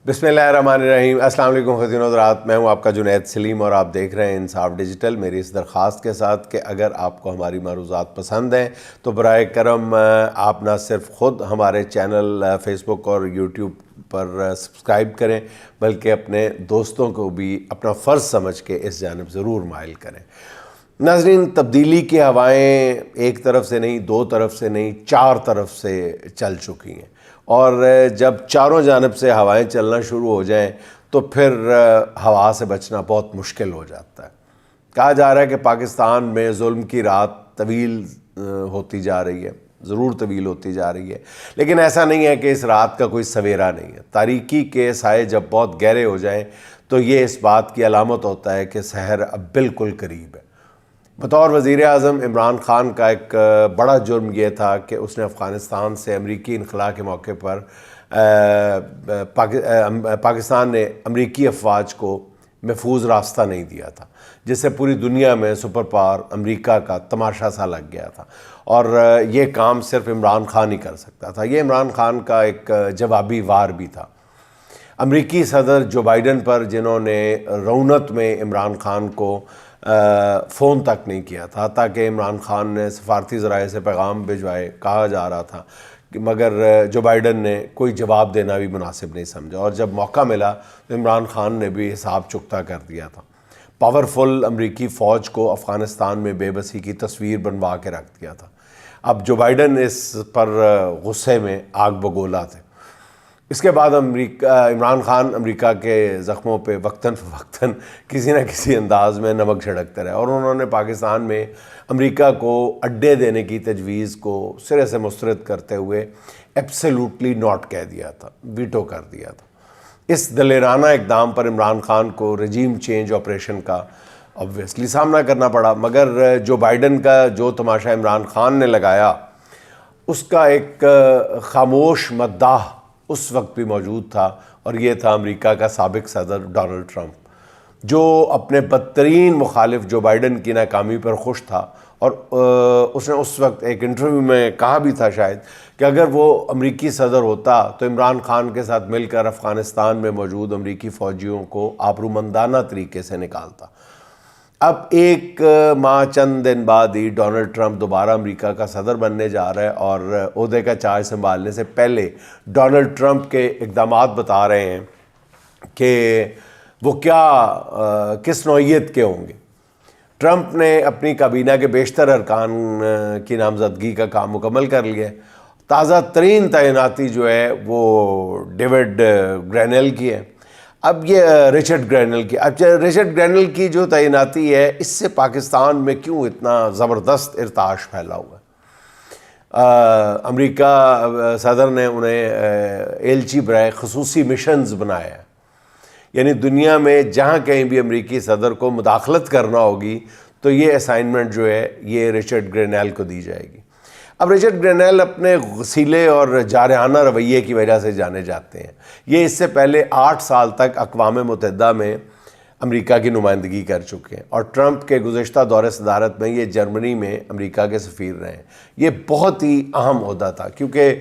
بسم اللہ الرحمن الرحیم۔ السلام علیکم خواتین و حضرات، میں ہوں آپ کا جنید سلیم اور آپ دیکھ رہے ہیں انصاف ڈیجیٹل۔ میری اس درخواست کے ساتھ کہ اگر آپ کو ہماری معروضات پسند ہیں تو برائے کرم آپ نہ صرف خود ہمارے چینل فیس بک اور یوٹیوب پر سبسکرائب کریں بلکہ اپنے دوستوں کو بھی اپنا فرض سمجھ کے اس جانب ضرور مائل کریں۔ ناظرین، تبدیلی کی ہوائیں ایک طرف سے نہیں، دو طرف سے نہیں، چار طرف سے چل چکی ہیں، اور جب چاروں جانب سے ہوائیں چلنا شروع ہو جائیں تو پھر ہوا سے بچنا بہت مشکل ہو جاتا ہے۔ کہا جا رہا ہے کہ پاکستان میں ظلم کی رات طویل ہوتی جا رہی ہے، ضرور طویل ہوتی جا رہی ہے، لیکن ایسا نہیں ہے کہ اس رات کا کوئی سویرا نہیں ہے۔ تاریکی کے سائے جب بہت گہرے ہو جائیں تو یہ اس بات کی علامت ہوتا ہے کہ سحر اب بالکل قریب ہے۔ بطور وزیر اعظم عمران خان کا ایک بڑا جرم یہ تھا کہ اس نے افغانستان سے امریکی انخلاء کے موقع پر پاکستان نے امریکی افواج کو محفوظ راستہ نہیں دیا تھا، جس سے پوری دنیا میں سپر پاور امریکہ کا تماشا سا لگ گیا تھا، اور یہ کام صرف عمران خان ہی کر سکتا تھا۔ یہ عمران خان کا ایک جوابی وار بھی تھا۔ امریکی صدر جو بائیڈن پر، جنہوں نے رونت میں عمران خان کو فون تک نہیں کیا تھا تاکہ عمران خان نے سفارتی ذرائع سے پیغام بھجوائے، کہا جا رہا تھا، مگر جو بائیڈن نے کوئی جواب دینا بھی مناسب نہیں سمجھا، اور جب موقع ملا تو عمران خان نے بھی حساب چکتا کر دیا تھا۔ پاورفل امریکی فوج کو افغانستان میں بے بسی کی تصویر بنوا کے رکھ دیا تھا۔ اب جو بائیڈن اس پر غصے میں آگ بگولا تھے۔ اس کے بعد عمران خان امریکہ کے زخموں پہ وقتاً فوقتاً کسی نہ کسی انداز میں نمک چھڑکتے رہے، اور انہوں نے پاکستان میں امریکہ کو اڈے دینے کی تجویز کو سرے سے مسترد کرتے ہوئے ایبسلیوٹلی ناٹ کہہ دیا تھا، ویٹو کر دیا تھا۔ اس دلیرانہ اقدام پر عمران خان کو رجیم چینج آپریشن کا obviously سامنا کرنا پڑا، مگر جو بائیڈن کا جو تماشا عمران خان نے لگایا اس کا ایک خاموش مداح اس وقت بھی موجود تھا، اور یہ تھا امریکہ کا سابق صدر ڈونلڈ ٹرمپ، جو اپنے بدترین مخالف جو بائیڈن کی ناکامی پر خوش تھا، اور اس نے اس وقت ایک انٹرویو میں کہا بھی تھا شاید کہ اگر وہ امریکی صدر ہوتا تو عمران خان کے ساتھ مل کر افغانستان میں موجود امریکی فوجیوں کو آبرومندانہ طریقے سے نکالتا۔ اب ایک ماہ چند دن بعد ہی ڈونلڈ ٹرمپ دوبارہ امریکہ کا صدر بننے جا رہا ہے، اور عہدے کا چارج سنبھالنے سے پہلے ڈونلڈ ٹرمپ کے اقدامات بتا رہے ہیں کہ وہ کس نوعیت کے ہوں گے۔ ٹرمپ نے اپنی کابینہ کے بیشتر ارکان کی نامزدگی کا کام مکمل کر لیا ہے۔ تازہ ترین تعیناتی جو ہے وہ ڈیوڈ گرینل کی ہے، اب یہ رچرڈ گرینل کی جو تعیناتی ہے، اس سے پاکستان میں کیوں اتنا زبردست ارتعاش پھیلا ہوا ہے؟ امریکہ صدر نے انہیں ایلچی برائے خصوصی مشنز بنایا ہے، یعنی دنیا میں جہاں کہیں بھی امریکی صدر کو مداخلت کرنا ہوگی تو یہ اسائنمنٹ جو ہے یہ رچرڈ گرینل کو دی جائے گی۔ اب رچرڈ گرینل اپنے غسیلے اور جارحانہ رویے کی وجہ سے جانے جاتے ہیں۔ یہ اس سے پہلے 8 سال تک اقوام متحدہ میں امریکہ کی نمائندگی کر چکے ہیں، اور ٹرمپ کے گزشتہ دور صدارت میں یہ جرمنی میں امریکہ کے سفیر رہے ہیں۔ یہ بہت ہی اہم عہدہ تھا، کیونکہ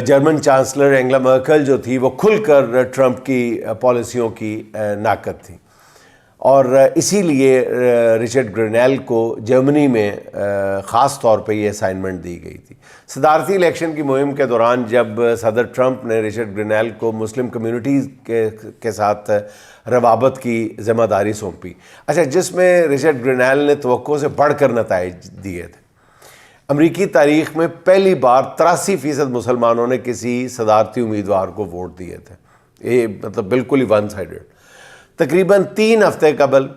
جرمن چانسلر اینگلا مرکل جو تھی وہ کھل کر ٹرمپ کی پالیسیوں کی ناقد تھی، اور اسی لیے رچرڈ گرینل کو جرمنی میں خاص طور پہ یہ اسائنمنٹ دی گئی تھی۔ صدارتی الیکشن کی مہم کے دوران جب صدر ٹرمپ نے رچرڈ گرینل کو مسلم کمیونٹی کے ساتھ روابط کی ذمہ داری سونپی، جس میں رچرڈ گرینل نے توقع سے بڑھ کر نتائج دیے تھے۔ امریکی تاریخ میں پہلی بار 83% مسلمانوں نے کسی صدارتی امیدوار کو ووٹ دیے تھے، یہ مطلب بالکل ہی ون سائیڈڈ۔ تقریباً 3 ہفتے قبل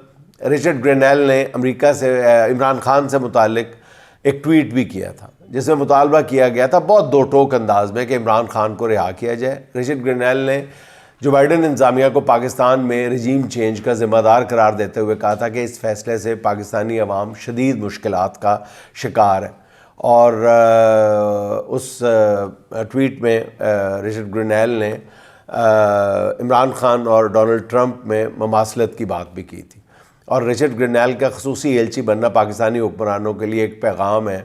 رچرڈ گرینل نے امریکہ سے عمران خان سے متعلق ایک ٹویٹ بھی کیا تھا، جس میں مطالبہ کیا گیا تھا بہت دو ٹوک انداز میں کہ عمران خان کو رہا کیا جائے۔ رچرڈ گرینل نے جو بائیڈن انتظامیہ کو پاکستان میں رجیم چینج کا ذمہ دار قرار دیتے ہوئے کہا تھا کہ اس فیصلے سے پاکستانی عوام شدید مشکلات کا شکار ہے، اور اس ٹویٹ میں رچرڈ گرینل نے عمران خان اور ڈونلڈ ٹرمپ میں مماثلت کی بات بھی کی تھی، اور رچرڈ گرینل کا خصوصی ایلچی بننا پاکستانی حکمرانوں کے لیے ایک پیغام ہے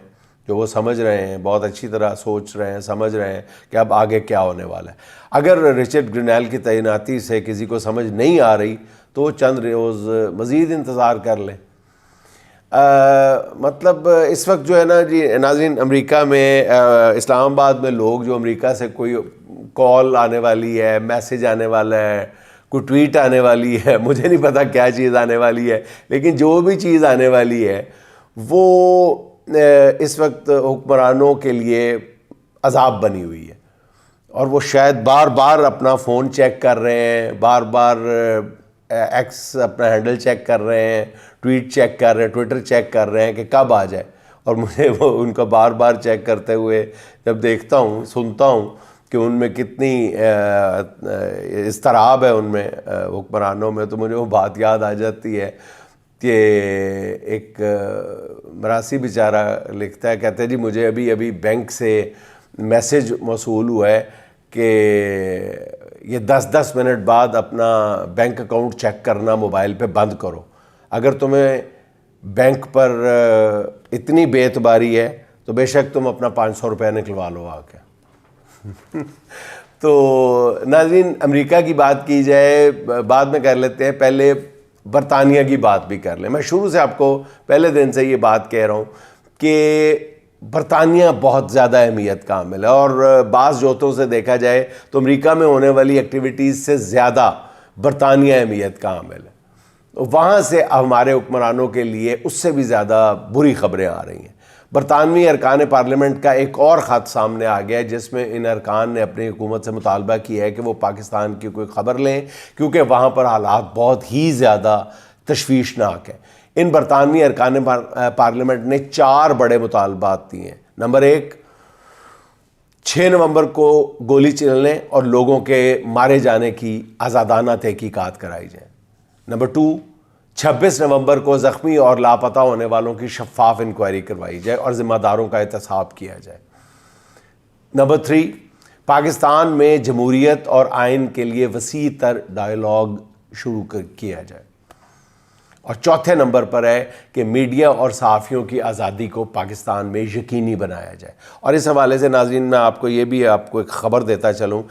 جو وہ سمجھ رہے ہیں، بہت اچھی طرح سوچ رہے ہیں، سمجھ رہے ہیں کہ اب آگے کیا ہونے والا ہے۔ اگر رچرڈ گرینیل کی تعیناتی سے کسی کو سمجھ نہیں آ رہی تو وہ چند روز مزید انتظار کر لیں۔ مطلب اس وقت جو ہے نا جی ناظرین، امریکہ میں اسلام آباد میں لوگ جو امریکہ سے کوئی کال آنے والی ہے، میسج آنے والا ہے، کوئی ٹویٹ آنے والی ہے، مجھے نہیں پتا کیا چیز آنے والی ہے، لیکن جو بھی چیز آنے والی ہے وہ اس وقت حکمرانوں کے لیے عذاب بنی ہوئی ہے، اور وہ شاید بار بار اپنا فون چیک کر رہے ہیں، بار بار ایکس اپنا ہینڈل چیک کر رہے ہیں، ٹویٹ چیک کر رہے ہیں، ٹویٹر چیک کر رہے ہیں کہ کب آ جائے۔ اور مجھے وہ ان کا بار بار چیک کرتے ہوئے جب دیکھتا ہوں، سنتا ہوں کہ ان میں کتنی اضطراب ہے ان میں حکمرانوں میں، تو مجھے وہ بات یاد آ جاتی ہے کہ ایک مراسی بیچارہ لکھتا ہے، کہتے ہیں جی مجھے ابھی بینک سے میسج موصول ہوا ہے کہ یہ 10 منٹ بعد اپنا بینک اکاؤنٹ چیک کرنا موبائل پہ بند کرو، اگر تمہیں بینک پر اتنی بے اعتباری ہے تو بے شک تم اپنا 500 روپے نکلوا لو آ کے۔ تو ناظرین، امریکہ کی بات کی جائے بعد میں کر لیتے ہیں، پہلے برطانیہ کی بات بھی کر لیں۔ میں شروع سے آپ کو پہلے دن سے یہ بات کہہ رہا ہوں کہ برطانیہ بہت زیادہ اہمیت کا حامل ہے، اور بعض جوتوں سے دیکھا جائے تو امریکہ میں ہونے والی ایکٹیویٹیز سے زیادہ برطانیہ اہمیت کا حامل ہے۔ وہاں سے ہمارے حکمرانوں کے لیے اس سے بھی زیادہ بری خبریں آ رہی ہیں۔ برطانوی ارکان پارلیمنٹ کا ایک اور خط سامنے آ گیا ہے جس میں ان ارکان نے اپنی حکومت سے مطالبہ کیا ہے کہ وہ پاکستان کی کوئی خبر لیں، کیونکہ وہاں پر حالات بہت ہی زیادہ تشویشناک ہیں۔ ان برطانوی ارکان پارلیمنٹ نے 4 بڑے مطالبات دیے ہیں۔ نمبر 1، 6 نومبر کو گولی چلنے اور لوگوں کے مارے جانے کی آزادانہ تحقیقات کرائی جائیں۔ نمبر 2، 26 نومبر کو زخمی اور لاپتہ ہونے والوں کی شفاف انکوائری کروائی جائے اور ذمہ داروں کا احتساب کیا جائے۔ نمبر 3، پاکستان میں جمہوریت اور آئین کے لیے وسیع تر ڈائیلاگ شروع کیا جائے۔ اور چوتھے نمبر پر ہے کہ میڈیا اور صحافیوں کی آزادی کو پاکستان میں یقینی بنایا جائے۔ اور اس حوالے سے ناظرین میں آپ کو ایک خبر دیتا چلوں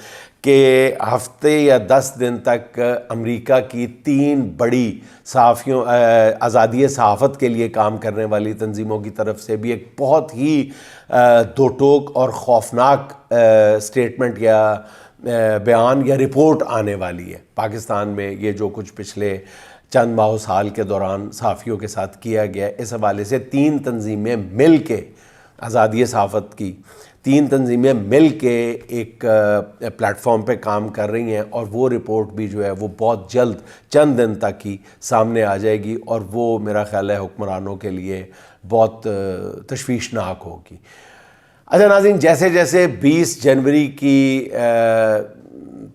کہ ہفتے یا 10 دن تک امریکہ کی 3 بڑی صحافیوں آزادی صحافت کے لیے کام کرنے والی تنظیموں کی طرف سے بھی ایک بہت ہی دو ٹوک اور خوفناک سٹیٹمنٹ یا بیان یا رپورٹ آنے والی ہے۔ پاکستان میں یہ جو کچھ پچھلے چند ماہ و سال کے دوران صحافیوں کے ساتھ کیا گیا، اس حوالے سے 3 تنظیمیں مل کے، آزادی صحافت کی 3 تنظیمیں مل کے ایک پلیٹ فارم پہ کام کر رہی ہیں، اور وہ رپورٹ بھی جو ہے وہ بہت جلد چند دن تک ہی سامنے آ جائے گی، اور وہ میرا خیال ہے حکمرانوں کے لیے بہت تشویشناک ہوگی۔ اچھا ناظرین، جیسے جیسے 20 جنوری کی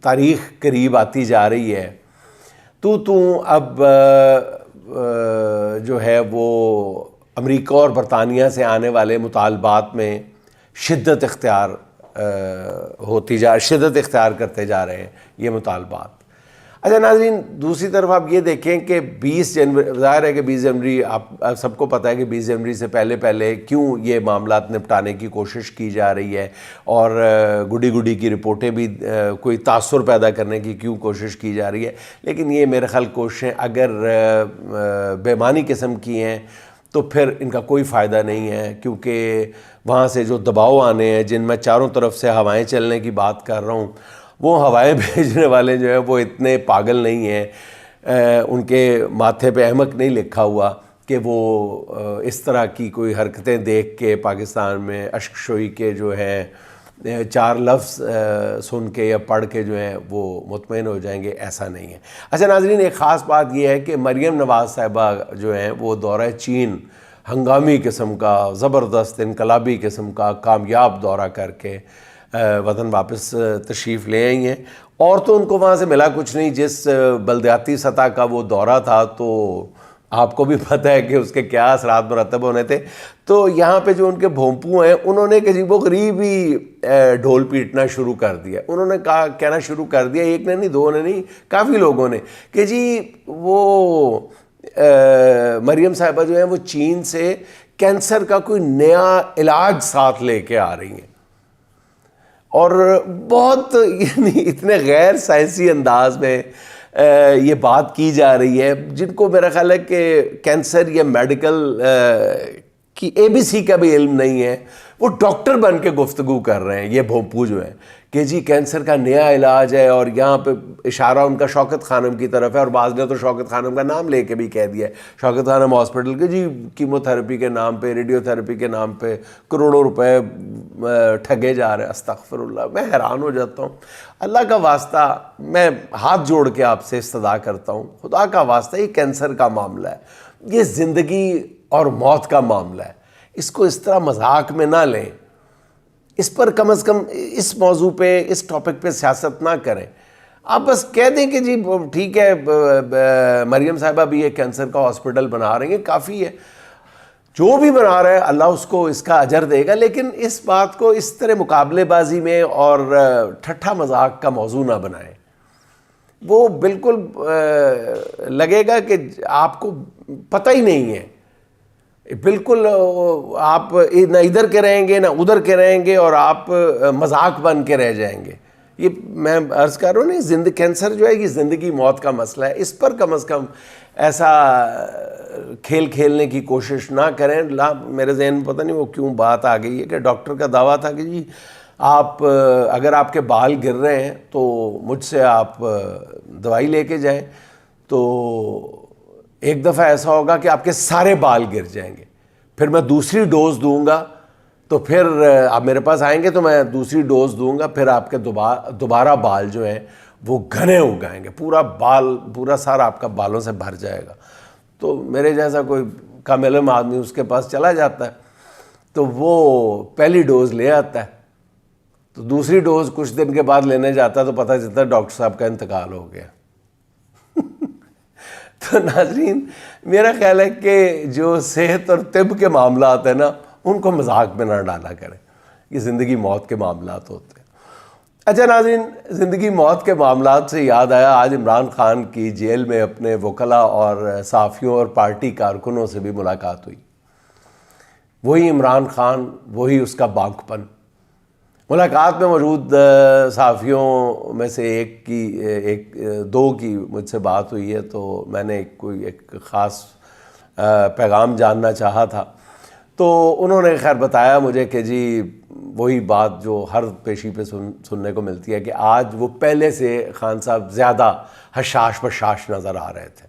تاریخ قریب آتی جا رہی ہے تو اب جو ہے وہ امریکہ اور برطانیہ سے آنے والے مطالبات میں شدت اختیار کرتے جا رہے ہیں یہ مطالبات۔ اچھا ناظرین، دوسری طرف آپ یہ دیکھیں کہ 20 جنوری، ظاہر ہے کہ 20 جنوری آپ سب کو پتہ ہے کہ 20 جنوری سے پہلے کیوں یہ معاملات نپٹانے کی کوشش کی جا رہی ہے، اور گڈی کی رپورٹیں بھی کوئی تاثر پیدا کرنے کی کیوں کوشش کی جا رہی ہے۔ لیکن یہ میرے خیال کوششیں اگر بے معنی قسم کی ہیں تو پھر ان کا کوئی فائدہ نہیں ہے، کیونکہ وہاں سے جو دباؤ آنے ہیں، جن میں چاروں طرف سے ہوائیں چلنے کی بات کر رہا ہوں، وہ ہوائیں بھیجنے والے جو ہیں وہ اتنے پاگل نہیں ہیں، ان کے ماتھے پہ احمق نہیں لکھا ہوا کہ وہ اس طرح کی کوئی حرکتیں دیکھ کے پاکستان میں اشک شوئی کے جو ہیں 4 لفظ سن کے یا پڑھ کے جو ہیں وہ مطمئن ہو جائیں گے، ایسا نہیں ہے۔ اچھا ناظرین، ایک خاص بات یہ ہے کہ مریم نواز صاحبہ جو ہیں وہ دورہ چین ہنگامی قسم کا، زبردست انقلابی قسم کا کامیاب دورہ کر کے وطن واپس تشریف لے آئی ہیں، اور تو ان کو وہاں سے ملا کچھ نہیں۔ جس بلدیاتی سطح کا وہ دورہ تھا تو آپ کو بھی پتہ ہے کہ اس کے کیا اثرات مرتب ہونے تھے۔ تو یہاں پہ جو ان کے بھونپو ہیں، انہوں نے عجیب و غریب ہی ڈھول پیٹنا شروع کر دیا۔ انہوں نے کہنا شروع کر دیا، ایک نے نہیں، 2 نے نہیں، کافی لوگوں نے، کہ جی وہ مریم صاحبہ جو ہیں وہ چین سے کینسر کا کوئی نیا علاج ساتھ لے کے آ رہی ہیں، اور بہت یعنی اتنے غیر سائنسی انداز میں یہ بات کی جا رہی ہے، جن کو میرا خیال ہے کہ کینسر یا میڈیکل کی ABC کا بھی علم نہیں ہے، وہ ڈاکٹر بن کے گفتگو کر رہے ہیں، یہ بھونپو جو ہیں کہ جی کینسر کا نیا علاج ہے، اور یہاں پہ اشارہ ان کا شوکت خانم کی طرف ہے، اور بعض نے تو شوکت خانم کا نام لے کے بھی کہہ دیا ہے، شوکت خانم ہاسپٹل کے جی کیمو تھراپی کے نام پہ، ریڈیو تھراپی کے نام پہ کروڑوں روپے ٹھگے جا رہے ہیں۔ استغفر اللہ، میں حیران ہو جاتا ہوں۔ اللہ کا واسطہ میں ہاتھ جوڑ کے آپ سے استدعا کرتا ہوں، خدا کا واسطہ یہ کینسر کا معاملہ ہے، یہ زندگی اور موت کا معاملہ ہے، اس کو اس طرح مذاق میں نہ لیں، اس پر کم از کم اس موضوع پہ، اس ٹاپک پہ سیاست نہ کریں۔ آپ بس کہہ دیں کہ جی ٹھیک ہے مریم صاحبہ بھی یہ کینسر کا ہاسپٹل بنا رہی ہیں، کافی ہے، جو بھی بنا رہا ہے اللہ اس کو اس کا اجر دے گا، لیکن اس بات کو اس طرح مقابلے بازی میں اور ٹھٹھا مذاق کا موضوع نہ بنائیں۔ وہ بالکل لگے گا کہ آپ کو پتہ ہی نہیں ہے، بالکل آپ نہ ادھر کے رہیں گے نہ ادھر کے رہیں گے، اور آپ مذاق بن کے رہ جائیں گے۔ یہ میں عرض کر رہا ہوں نا، کینسر جو ہے یہ زندگی موت کا مسئلہ ہے، اس پر کم از کم ایسا کھیل کھیلنے کی کوشش نہ کریں۔ میرے ذہن میں پتہ نہیں وہ کیوں بات آ گئی ہے کہ ڈاکٹر کا دعویٰ تھا کہ جی آپ اگر آپ کے بال گر رہے ہیں تو مجھ سے آپ دوائی لے کے جائیں، تو ایک دفعہ ایسا ہوگا کہ آپ کے سارے بال گر جائیں گے، پھر میں دوسری ڈوز دوں گا، تو پھر آپ میرے پاس آئیں گے تو میں دوسری ڈوز دوں گا، پھر آپ کے دوبارہ بال جو ہیں وہ گھنے اگائیں گے، پورا سارا آپ کا بالوں سے بھر جائے گا۔ تو میرے جیسا کوئی کم علم آدمی اس کے پاس چلا جاتا ہے، تو وہ پہلی ڈوز لے آتا ہے، تو دوسری ڈوز کچھ دن کے بعد لینے جاتا ہے تو پتہ چلتا ہے ڈاکٹر صاحب کا انتقال ہو گیا۔ تو ناظرین، میرا خیال ہے کہ جو صحت اور طب کے معاملات ہیں نا، ان کو مذاق میں نہ ڈالا کریں، یہ زندگی موت کے معاملات ہوتے ہیں۔ اچھا ناظرین، زندگی موت کے معاملات سے یاد آیا، آج عمران خان کی جیل میں اپنے وکلاء اور صحافیوں اور پارٹی کارکنوں سے بھی ملاقات ہوئی۔ وہی عمران خان، وہی اس کا بانک پن۔ ملاقات میں موجود صحافیوں میں سے دو کی مجھ سے بات ہوئی ہے، تو میں نے ایک خاص پیغام جاننا چاہا تھا، تو انہوں نے خیر بتایا مجھے کہ جی وہی بات جو ہر پیشی پہ سننے کو ملتی ہے کہ آج وہ پہلے سے خان صاحب زیادہ حشاش بشاش نظر آ رہے تھے۔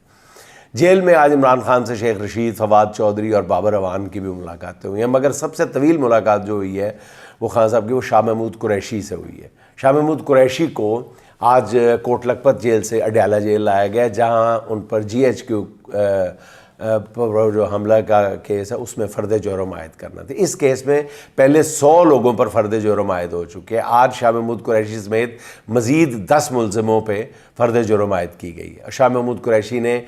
جیل میں آج عمران خان سے شیخ رشید، فواد چودھری اور بابر اعوان کی بھی ملاقاتیں ہوئی ہیں، مگر سب سے طویل ملاقات جو ہوئی ہے وہ خان صاحب کی وہ شاہ محمود قریشی سے ہوئی ہے۔ شاہ محمود قریشی کو آج کوٹ لکھپت جیل سے اڈیالہ جیل لایا گیا، جہاں ان پر GHQ جو حملہ کا کیس ہے اس میں فرد جرم عائد کرنا تھی۔ اس کیس میں پہلے 100 لوگوں پر فرد جرم عائد ہو چکے ہیں، آج شاہ محمود قریشی سمیت مزید 10 ملزموں پہ فرد جرم عائد کی گئی ہے۔ شاہ محمود قریشی نے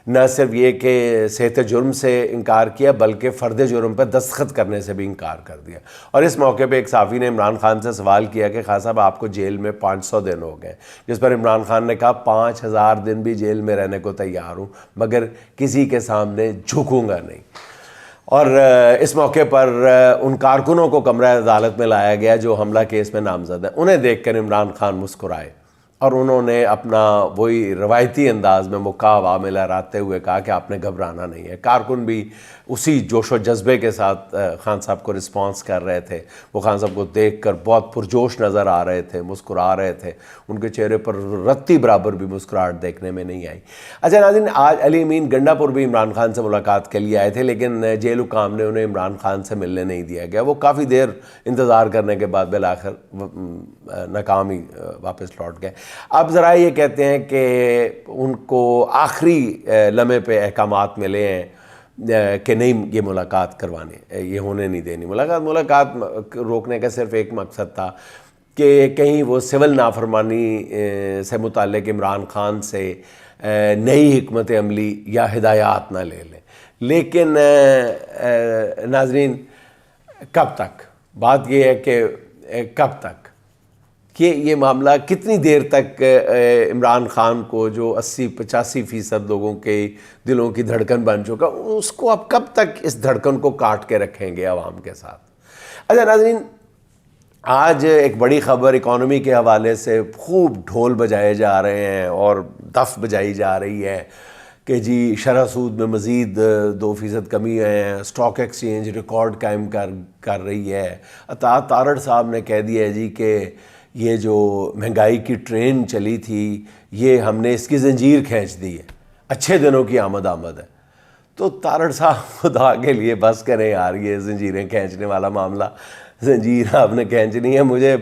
نہ صرف یہ کہ صحت جرم سے انکار کیا بلکہ فرد جرم پر دستخط کرنے سے بھی انکار کر دیا۔ اور اس موقع پہ ایک صحافی نے عمران خان سے سوال کیا کہ خان صاحب آپ کو جیل میں 500 دن ہو گئے، جس پر عمران خان نے کہا 5000 دن بھی جیل میں رہنے کو تیار ہوں، مگر کسی کے سامنے جھکوں گا نہیں۔ اور اس موقع پر ان کارکنوں کو کمرہ عدالت میں لایا گیا جو حملہ کیس میں نامزد ہیں، انہیں دیکھ کر عمران خان مسکرائے اور انہوں نے اپنا وہی روایتی انداز میں مکہ عوام لہراتے ہوئے کہا کہ آپ نے گھبرانا نہیں ہے۔ کارکن بھی اسی جوش و جذبے کے ساتھ خان صاحب کو رسپانس کر رہے تھے، وہ خان صاحب کو دیکھ کر بہت پرجوش نظر آ رہے تھے، مسکرا رہے تھے، ان کے چہرے پر رتی برابر بھی مسکراہٹ دیکھنے میں نہیں آئی۔ اچھا ناظرین، آج علی امین گنڈا پور بھی عمران خان سے ملاقات کے لیے آئے تھے، لیکن جیل حکام نے انہیں عمران خان سے ملنے نہیں دیا گیا۔ وہ کافی دیر انتظار کرنے کے بعد بالآخر ناکام ہی واپس لوٹ گئے۔ اب ذرا یہ کہتے ہیں کہ ان کو آخری لمحے پہ احکامات ملے ہیں کہ نہیں یہ ملاقات کروانی، یہ ہونے نہیں دینی۔ ملاقات روکنے کا صرف ایک مقصد تھا کہ کہیں وہ سول نافرمانی سے متعلق عمران خان سے نئی حکمت عملی یا ہدایات نہ لے لیں۔ لیکن ناظرین، کب تک؟ بات یہ ہے کہ کب تک؟ کہ یہ معاملہ کتنی دیر تک عمران خان کو جو 80-85% لوگوں کے دلوں کی دھڑکن بن چکا، اس کو اب کب تک اس دھڑکن کو کاٹ کے رکھیں گے عوام کے ساتھ؟ اچھا ناظرین، آج ایک بڑی خبر اکانومی کے حوالے سے خوب ڈھول بجائے جا رہے ہیں اور دف بجائی جا رہی ہے کہ جی شرح سود میں مزید 2% کمی ہے، اسٹاک ایکسچینج ریکارڈ قائم کر رہی ہے۔ عطا تارڑ صاحب نے کہہ دیا ہے جی کہ یہ جو مہنگائی کی ٹرین چلی تھی، یہ ہم نے اس کی زنجیر کھینچ دی ہے، اچھے دنوں کی آمد ہے۔ تو تارڑ صاحب خدا کے لیے بس کریں یار، یہ زنجیریں کھینچنے والا معاملہ، زنجیر آپ نے کھینچنی ہے۔ مجھے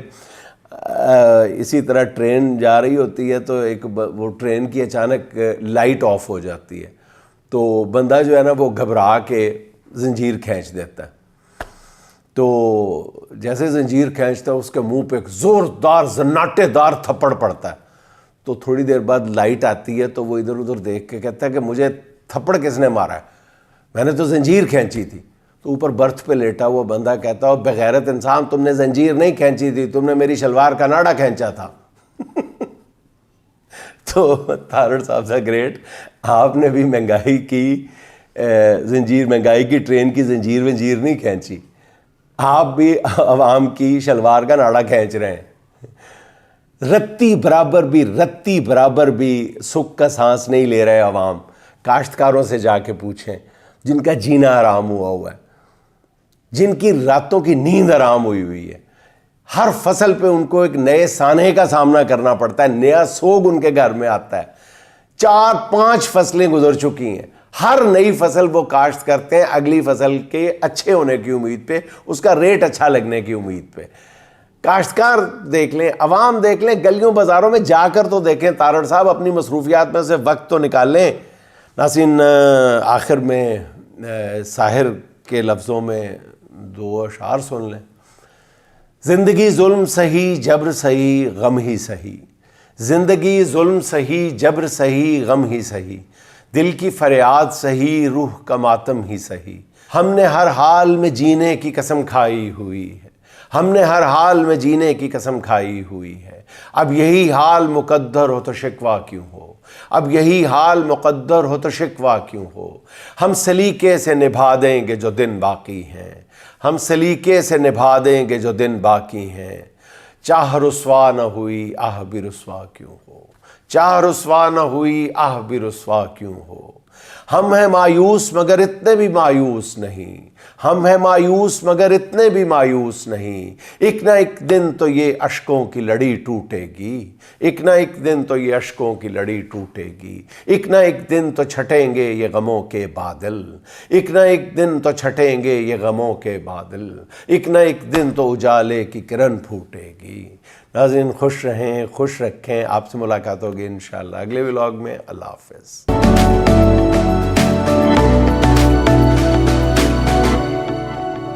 اسی طرح ٹرین جا رہی ہوتی ہے تو ایک وہ ٹرین کی اچانک لائٹ آف ہو جاتی ہے، تو بندہ جو ہے نا وہ گھبرا کے زنجیر کھینچ دیتا ہے۔ تو جیسے زنجیر کھینچتا ہے اس کے منہ پہ ایک زوردار زناٹے دار تھپڑ پڑتا ہے، تو تھوڑی دیر بعد لائٹ آتی ہے تو وہ ادھر ادھر دیکھ کے کہتا ہے کہ مجھے تھپڑ کس نے مارا ہے؟ میں نے تو زنجیر کھینچی تھی۔ تو اوپر برتھ پہ لیٹا ہوا بندہ کہتا ہے بغیرت انسان، تم نے زنجیر نہیں کھینچی تھی، تم نے میری شلوار کا ناڑا کھینچا تھا۔ تو تارڑ صاحب سے گریٹ، آپ نے بھی مہنگائی کی زنجیر، مہنگائی کی ٹرین کی زنجیر نہیں کھینچی، آپ بھی عوام کی شلوار کا ناڑا کھینچ رہے ہیں۔ رتی برابر بھی سکھ کا سانس نہیں لے رہے عوام۔ کاشتکاروں سے جا کے پوچھیں جن کا جینا حرام ہوا ہے، جن کی راتوں کی نیند حرام ہوئی ہے، ہر فصل پہ ان کو ایک نئے سانحے کا سامنا کرنا پڑتا ہے، نیا سوگ ان کے گھر میں آتا ہے۔ 4-5 فصلیں گزر چکی ہیں، ہر نئی فصل وہ کاشت کرتے ہیں اگلی فصل کے اچھے ہونے کی امید پہ، اس کا ریٹ اچھا لگنے کی امید پہ۔ کاشتکار دیکھ لیں، عوام دیکھ لیں، گلیوں بازاروں میں جا کر تو دیکھیں۔ تارڑ صاحب اپنی مصروفیات میں سے وقت تو نکال لیں۔ ناظرین، آخر میں ساحر کے لفظوں میں 2 اشعار سن لیں۔ زندگی ظلم سہی جبر سہی غم ہی سہی، زندگی ظلم سہی جبر سہی غم ہی سہی، دل کی فریاد سہی روح کا ماتم ہی سہی، ہم نے ہر حال میں جینے کی قسم کھائی ہوئی ہے، ہم نے ہر حال میں جینے کی قسم کھائی ہوئی ہے، اب یہی حال مقدر ہو تو شکوہ کیوں ہو، اب یہی حال مقدر ہو تو شکوہ کیوں ہو، ہم سلیقے سے نبھا دیں گے جو دن باقی ہیں، ہم سلیقے سے نبھا دیں گے جو دن باقی ہیں، چاہ رسوا نہ ہوئی آہ بھی رسوا کیوں ہو، چاہ رسوا نہ ہوئی آہ بھی رسوا کیوں ہو، ہم ہیں مایوس مگر اتنے بھی مایوس نہیں، ہم ہیں مایوس مگر اتنے بھی مایوس نہیں، ایک نہ ایک دن تو یہ اشکوں کی لڑی ٹوٹے گی، ایک نہ ایک دن تو یہ اشکوں کی لڑی ٹوٹے گی، ایک نہ ایک دن تو چھٹیں گے یہ غموں کے بادل، ایک نہ ایک دن تو چھٹیں گے یہ غموں کے بادل، ایک نہ ایک دن تو اجالے کی کرن پھوٹے گی۔ ناظرین، خوش رہیں، خوش رکھیں، آپ سے ملاقات ہوگی انشاءاللہ اگلے ولاگ میں۔ اللہ حافظ۔